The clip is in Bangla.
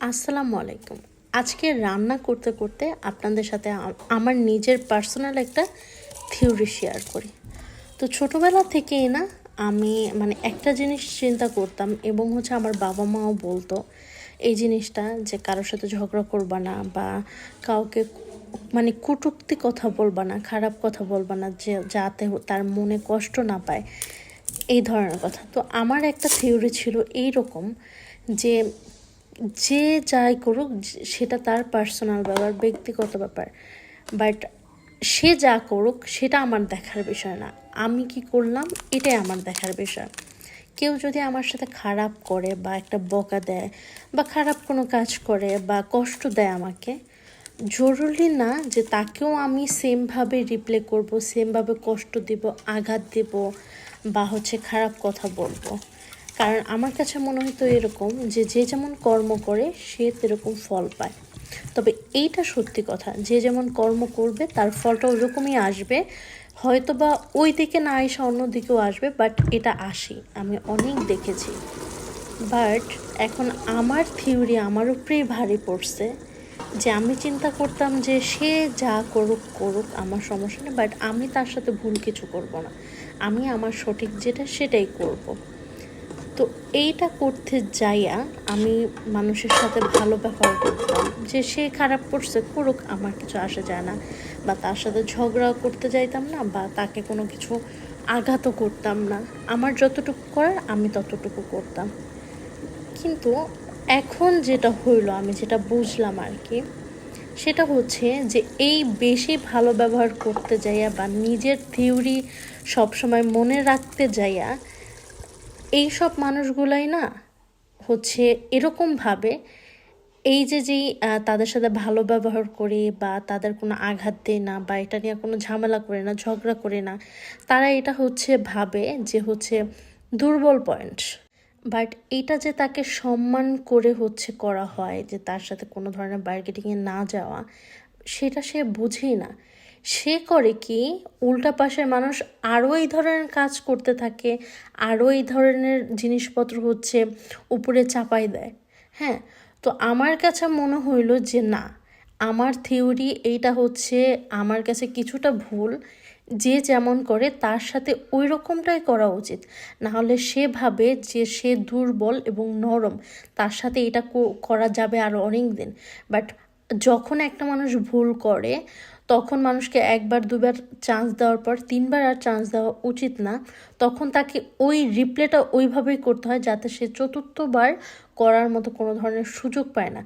আসসালামু আলাইকুম। আজকে রান্না করতে করতে আপনাদের সাথে আমার নিজের পার্সোনাল একটা থিওরি শেয়ার করি। তো ছোটোবেলা থেকেই না আমি একটা জিনিস চিন্তা করতাম এবং আমার বাবা মাও বলতো এই জিনিসটা যে কারোর সাথে ঝগড়া করবা না বা কাউকে কটূক্তি কথা বলবা না, খারাপ কথা বলবা না, যে যাতে তার মনে কষ্ট না পায়, এই ধরনের কথা। তো আমার একটা থিওরি ছিল এইরকম যে যে যাই করুক সেটা তার পার্সোনাল ব্যাপার, ব্যক্তিগত ব্যাপার, বাট সে যা করুক সেটা আমার দেখার বিষয় না। আমি কি করলাম এটাই আমার দেখার বিষয়। কেউ যদি আমার সাথে খারাপ করে বা একটা বকা দেয় বা খারাপ কোনো কাজ করে বা কষ্ট দেয় আমাকে, জরুরি না যে তাকেও আমি সেমভাবে রিপ্লে করব, সেমভাবে কষ্ট দিব, আঘাত দেব বা খারাপ কথা বলবো। কারণ আমার কাছে মনে হতো এরকম যে যে যেমন কর্ম করে সে সেরকম ফল পায়। তবে এইটা সত্যি কথা, যে যেমন কর্ম করবে তার ফলটা ওরকমই আসবে, হয়তো বা ওই দিকে না এসে অন্য দিকেও আসবে, বাট এটা আসে, আমি অনেক দেখেছি। বাট এখন আমার থিওরি আমার উপরেই ভারী পড়ছে, যে আমি চিন্তা করতাম যে সে যা করুক করুক আমার সমস্যা নেই, বাট আমি তার সাথে ভুল কিছু করব না, আমি আমার সঠিক যেটা সেটাই করব। তো এইটা করতে যাইয়া আমি মানুষের সাথে ভালো ব্যবহার করতাম, যে সে খারাপ করছে করুক, আমার কিছু আসে যায় না, বা তার সাথে ঝগড়া করতে যাইতাম না, বা তাকে কোনো কিছু আঘাতও করতাম না। আমার যতটুকু করার আমি ততটুকু করতাম। কিন্তু এখন যেটা হইলো, আমি যেটা বুঝলাম আর কি, সেটা হচ্ছে যে এই বেশি ভালো ব্যবহার করতে যাইয়া বা নিজের থিওরি সবসময় মনে রাখতে যাইয়া এইসব মানুষগুলাই না এরকমভাবে এই যে যেই তাদের সাথে ভালো ব্যবহার করে বা তাদের কোনো আঘাত দেয় না বা এটা নিয়ে কোনো ঝামেলা করে না, ঝগড়া করে না, তারা এটা ভাবে যে দুর্বল পয়েন্ট। বাট এটা যে তাকে সম্মান করে করা হয়, যে তার সাথে কোনো ধরনের বার্গেটিংয়ে না যাওয়া, সেটা সে বুঝেই না। সে করে কি, উল্টা পাশের মানুষ আরও এই ধরনের কাজ করতে থাকে, আরও এই ধরনের জিনিসপত্র উপরে চাপাই দেয়। হ্যাঁ, তো আমার কাছে মনে হইল যে না, আমার থিওরি এইটা আমার কাছে কিছুটা ভুল। যে যেমন করে তার সাথে ওই রকমটাই করা উচিত, না হলে সে ভাবে যে সে দুর্বল এবং নরম, তার সাথে এটা করা যাবে আরও অনেক দিন। বাট যখন একটা মানুষ ভুল করে, তখন মানুষকে একবার দুবার চান্স দেওয়ার পর তিনবার আর চান্স দেওয়া উচিত না। তখন তাকে ওই রিপ্লেটা ওইভাবেই করতে হয় যাতে সে চতুর্থবার করার মতো কোনো ধরনের সুযোগ পায় না।